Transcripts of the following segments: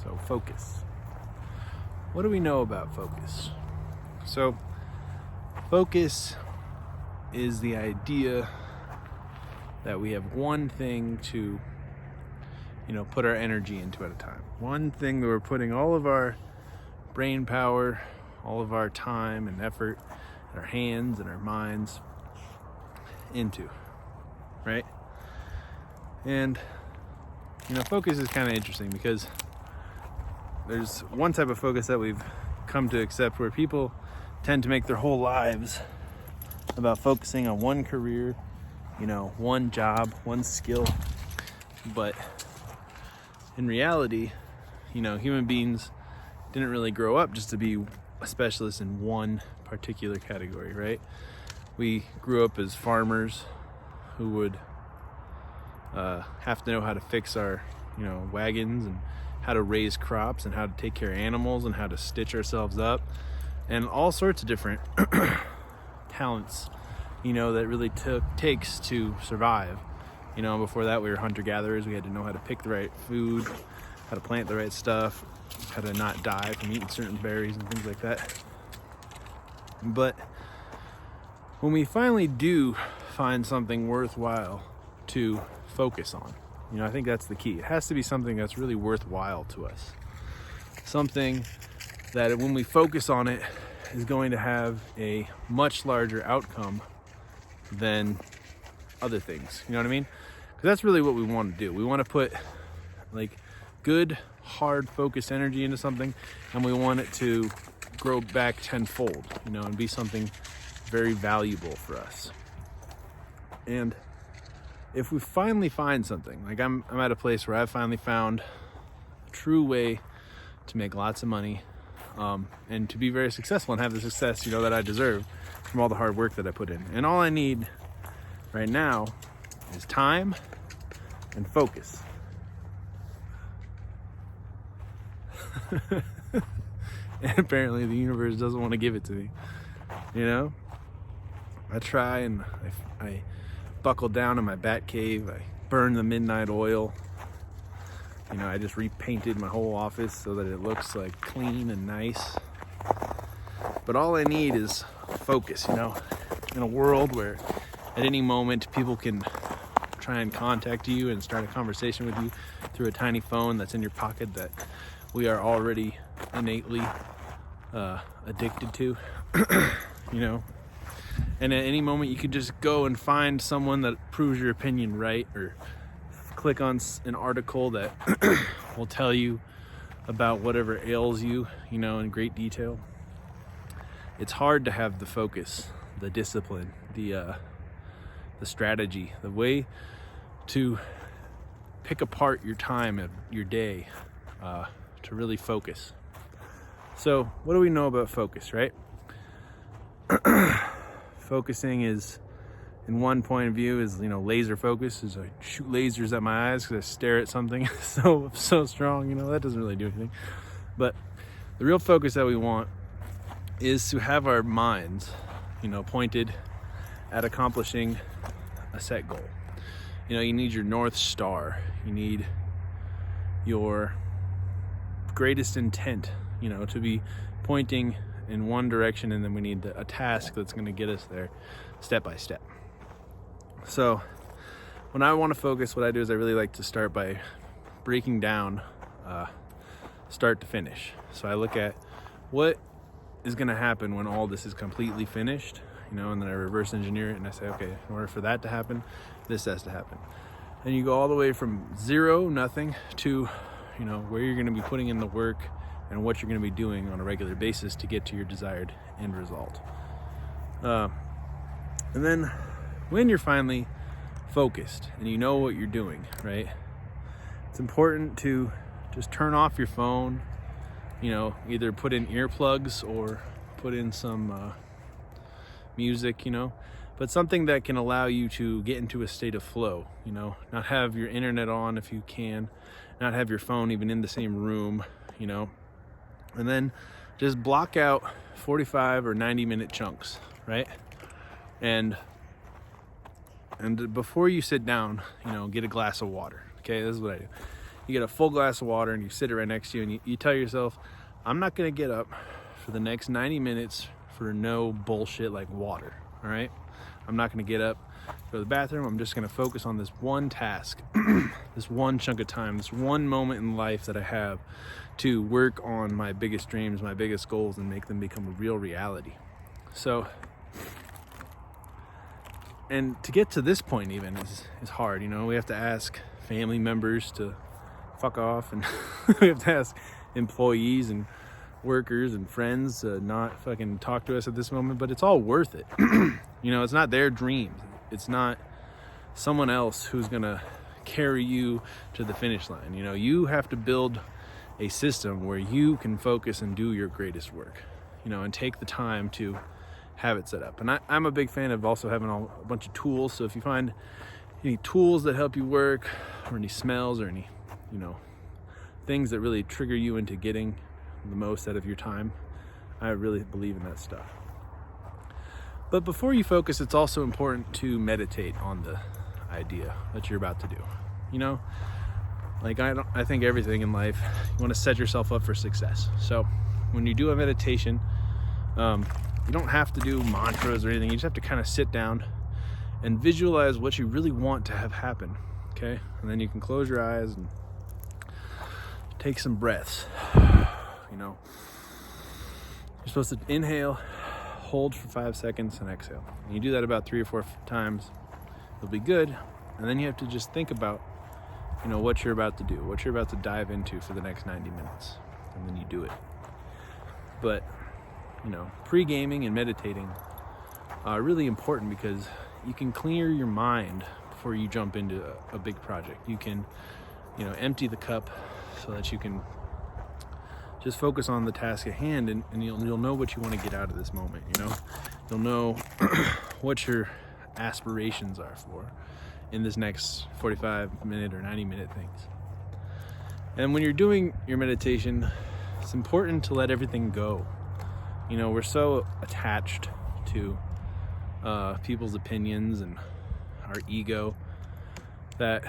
So focus. What do we know about focus? So focus is the idea that we have one thing to, put our energy into at a time. One thing that we're putting all of our brain power, all of our time and effort, and our hands and our minds into, right? And, focus is kind of interesting because there's one type of focus that we've come to accept where people tend to make their whole lives about focusing on one career, one job, one skill. But in reality, human beings didn't really grow up just to be a specialist in one particular category, right? We grew up as farmers who would have to know how to fix our, wagons and how to raise crops and how to take care of animals and how to stitch ourselves up and all sorts of different talents, that really takes to survive. Before that we were hunter-gatherers. We had to know how to pick the right food, how to plant the right stuff, how to not die from eating certain berries and things like that. But when we finally do find something worthwhile to focus on, I think that's the key. It has to be something that's really worthwhile to us. Something that when we focus on it is going to have a much larger outcome than other things. You know what I mean? Because that's really what we want to do. We want to put good, hard, focused energy into something, and we want it to grow back tenfold, and be something very valuable for us. And if we finally find something, I'm at a place where I've finally found a true way to make lots of money, and to be very successful and have the success, that I deserve from all the hard work that I put in. And all I need right now is time and focus. And apparently the universe doesn't want to give it to me. I try and I buckle down in my bat cave. I burn the midnight oil. I just repainted my whole office so that it looks clean and nice. But all I need is focus, in a world where at any moment people can try and contact you and start a conversation with you through a tiny phone that's in your pocket that we are already innately addicted to. And at any moment you can just go and find someone that proves your opinion right, or click on an article that will tell you about whatever ails you, in great detail. It's hard to have the focus, the discipline, the strategy, the way to pick apart your time of your day to really focus. So what do we know about focus, right? Focusing is, in one point of view, is laser focus. Is I shoot lasers at my eyes because I stare at something so strong. That doesn't really do anything. But the real focus that we want is to have our minds, pointed at accomplishing a set goal. You need your North Star. You need your greatest intent, to be pointing in one direction, and then we need a task that's going to get us there step by step. So when I want to focus, what I do is I really like to start by breaking down start to finish. So I look at what is going to happen when all this is completely finished, and then I reverse engineer it and I say, okay, in order for that to happen, this has to happen. And you go all the way from zero, nothing, to where you're going to be putting in the work and what you're going to be doing on a regular basis to get to your desired end result. And then when you're finally focused and you know what you're doing, right, it's important to just turn off your phone, either put in earplugs or put in some music, but something that can allow you to get into a state of flow, not have your internet on if you can, not have your phone even in the same room, and then just block out 45 or 90-minute chunks, right? And before you sit down, get a glass of water. Okay, this is what I do. you get a full glass of water and you sit it right next to you, and you tell yourself, I'm not going to get up for the next 90 minutes for no bullshit like water, all right? I'm not going to get up, go to the bathroom. I'm just going to focus on this one task, this one chunk of time, this one moment in life that I have to work on my biggest dreams, my biggest goals, and make them become a real reality. So, and to get to this point even is hard. You know, we have to ask family members to fuck off, and we have to ask employees and workers and friends to not fucking talk to us at this moment, but it's all worth it. You know, it's not their dreams. It's not someone else who's gonna carry you to the finish line. You know, you have to build a system where you can focus and do your greatest work, you know, and take the time to have it set up. And I'm a big fan of also having a bunch of tools. So if you find any tools that help you work, or any smells, or any, you know, things that really trigger you into getting the most out of your time, I really believe in that stuff. But before you focus, it's also important to meditate on the idea that you're about to do. You know, like I think everything in life, you want to set yourself up for success. So when you do a meditation, you don't have to do mantras or anything. You just have to kind of sit down and visualize what you really want to have happen, okay? And then you can close your eyes and take some breaths. You know, you're supposed to inhale, hold for 5 seconds, and exhale. And you do that about 3 or 4 times, it'll be good. And then you have to just think about, you know, what you're about to do, what you're about to dive into for the next 90 minutes, and then you do it. But, you know, pre-gaming and meditating are really important because you can clear your mind before you jump into a big project. You can, you know, empty the cup so that you can just focus on the task at hand, and you'll know what you want to get out of this moment. You know, you'll know what your aspirations are for in this next 45-minute or 90-minute things. And when you're doing your meditation, it's important to let everything go. You know, we're so attached to people's opinions and our ego that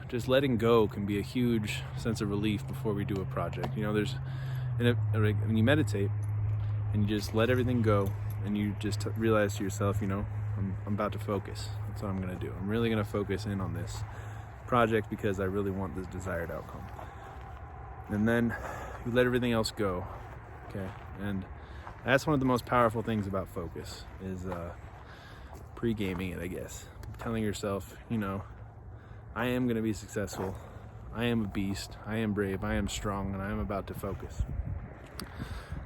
just letting go can be a huge sense of relief before we do a project. You know, when you meditate and you just let everything go, and you just realize to yourself, you know, I'm about to focus. That's what I'm going to do. I'm really going to focus in on this project because I really want this desired outcome. And then you let everything else go, okay? And that's one of the most powerful things about focus is pre-gaming it, I guess. Telling yourself, you know, I am going to be successful. I am a beast. I am brave. I am strong, and I am about to focus.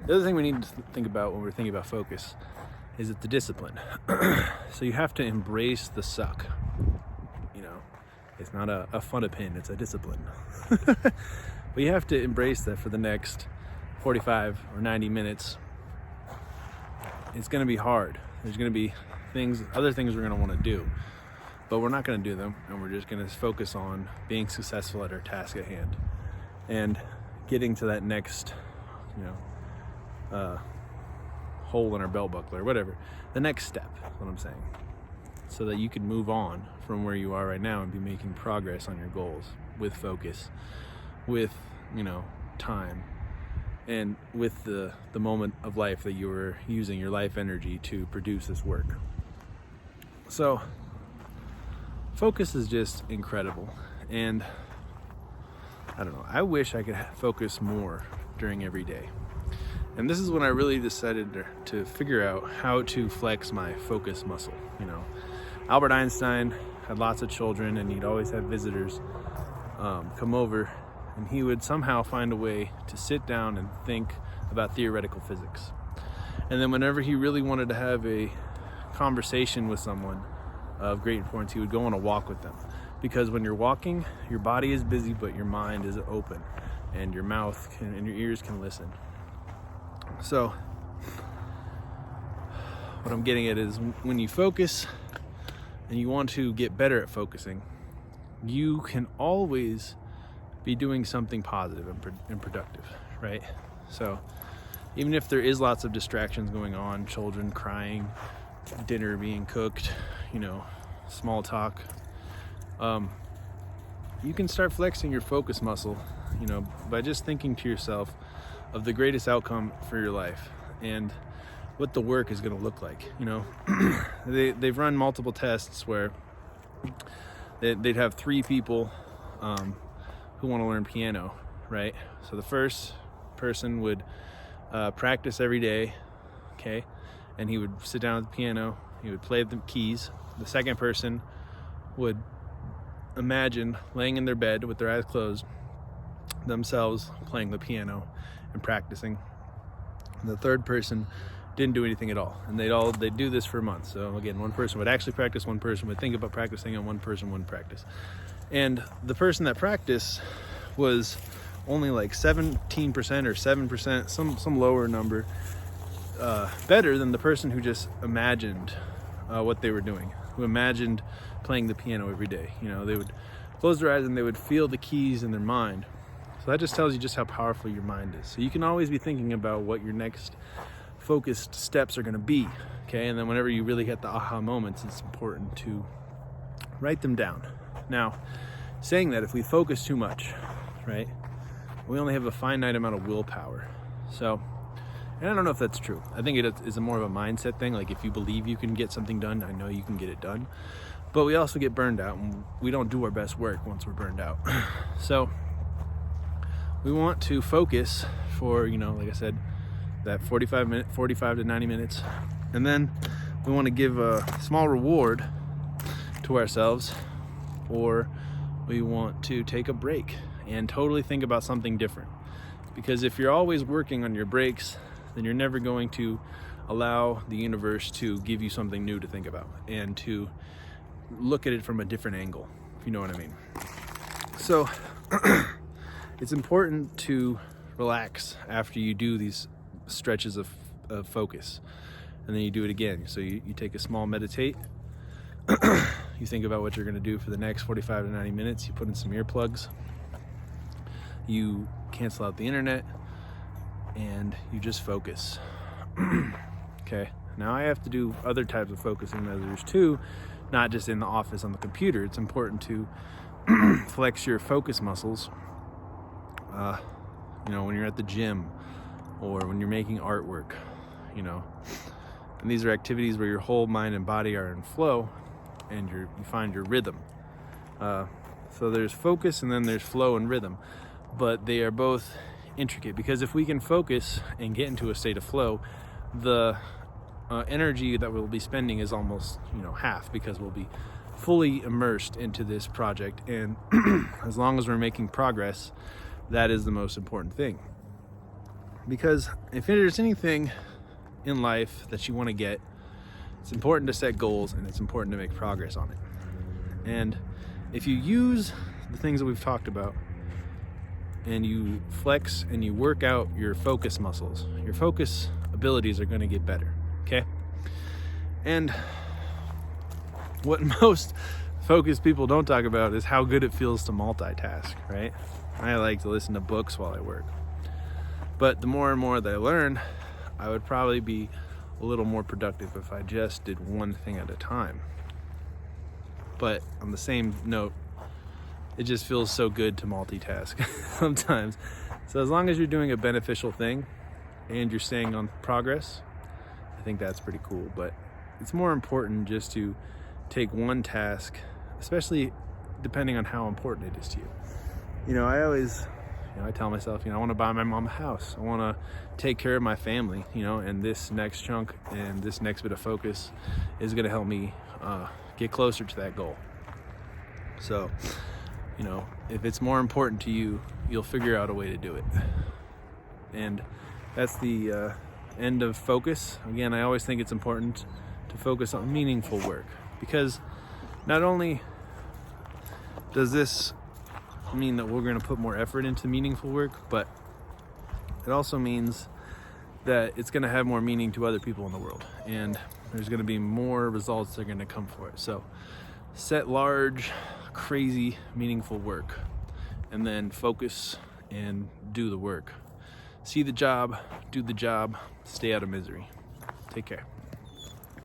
The other thing we need to think about when we're thinking about focus is the discipline. So you have to embrace the suck. You know, it's not a fun opinion, it's a discipline. But you have to embrace that for the next 45 or 90 minutes. It's going to be hard. There's going to be other things we're going to want to do, but we're not going to do them, and we're just going to focus on being successful at our task at hand and getting to that next, you know, hole in our belt buckle or whatever. The next step, is what I'm saying, so that you can move on from where you are right now and be making progress on your goals with focus, with, you know, time, and with the moment of life that you were using your life energy to produce this work. So focus is just incredible, and I don't know, I wish I could focus more during every day. And this is when I really decided to figure out how to flex my focus muscle. You know, Albert Einstein had lots of children, and he'd always have visitors come over, and he would somehow find a way to sit down and think about theoretical physics. And then whenever he really wanted to have a conversation with someone of great importance, he would go on a walk with them. Because when you're walking, your body is busy, but your mind is open, and your mouth and your ears can listen. So what I'm getting at is when you focus and you want to get better at focusing, you can always be doing something positive and productive, right? So even if there is lots of distractions going on, children crying, dinner being cooked, you know, small talk, you can start flexing your focus muscle, by just thinking to yourself of the greatest outcome for your life and what the work is going to look like. They've run multiple tests where they'd have 3 people who want to learn piano, right? So the first person would practice every day, okay? And he would sit down at the piano, he would play the keys. The second person would imagine laying in their bed with their eyes closed, themselves playing the piano and practicing. The third person didn't do anything at all, and they'd do this for a month. So again, one person would actually practice, one person would think about practicing, and one person wouldn't practice. And the person that practiced was only like 17% or 7%, some lower number, better than the person who just imagined what they were doing, who imagined playing the piano every day. They would close their eyes and they would feel the keys in their mind. So that just tells you just how powerful your mind is. So you can always be thinking about what your next focused steps are going to be, okay? And then whenever you really get the aha moments, it's important to write them down. Now, saying that, if we focus too much, right, we only have a finite amount of willpower. So, and I don't know if that's true. I think it is more of a mindset thing. Like, if you believe you can get something done, I know you can get it done. But we also get burned out, and we don't do our best work once we're burned out. So we want to focus for, like I said, that 45 to 90 minutes. And then we want to give a small reward to ourselves, or we want to take a break and totally think about something different. Because if you're always working on your breaks, then you're never going to allow the universe to give you something new to think about and to look at it from a different angle, if you know what I mean. So it's important to relax after you do these stretches of focus, and then you do it again. So you take a small meditate. You think about what you're going to do for the next 45 to 90 minutes. You put in some earplugs, you cancel out the internet, and you just focus. Okay, now I have to do other types of focusing measures too, not just in the office on the computer. It's important to flex your focus muscles when you're at the gym or when you're making artwork, and these are activities where your whole mind and body are in flow and you find your rhythm. So there's focus and then there's flow and rhythm, but they are both intricate, because if we can focus and get into a state of flow, the energy that we'll be spending is almost half, because we'll be fully immersed into this project. And as long as we're making progress, that is the most important thing. Because if there's anything in life that you want to get, it's important to set goals and it's important to make progress on it. And if you use the things that we've talked about and you flex and you work out your focus muscles, your focus abilities are going to get better, okay? And what most focused people don't talk about is how good it feels to multitask, right? I like to listen to books while I work. But the more and more that I learn, I would probably be a little more productive if I just did one thing at a time. But on the same note, it just feels so good to multitask sometimes. So as long as you're doing a beneficial thing and you're staying on progress, I think that's pretty cool. But it's more important just to take one task, especially depending on how important it is to you. I tell myself, I want to buy my mom a house. I want to take care of my family, and this next chunk and this next bit of focus is going to help me get closer to that goal. So, if it's more important to you, you'll figure out a way to do it. And that's the end of focus. Again, I always think it's important to focus on meaningful work, because not only does this mean that we're going to put more effort into meaningful work, but it also means that it's going to have more meaning to other people in the world, and there's going to be more results that are going to come for it. So set large, crazy, meaningful work, and then focus and do the work. See the job, do the job, stay out of misery. Take care.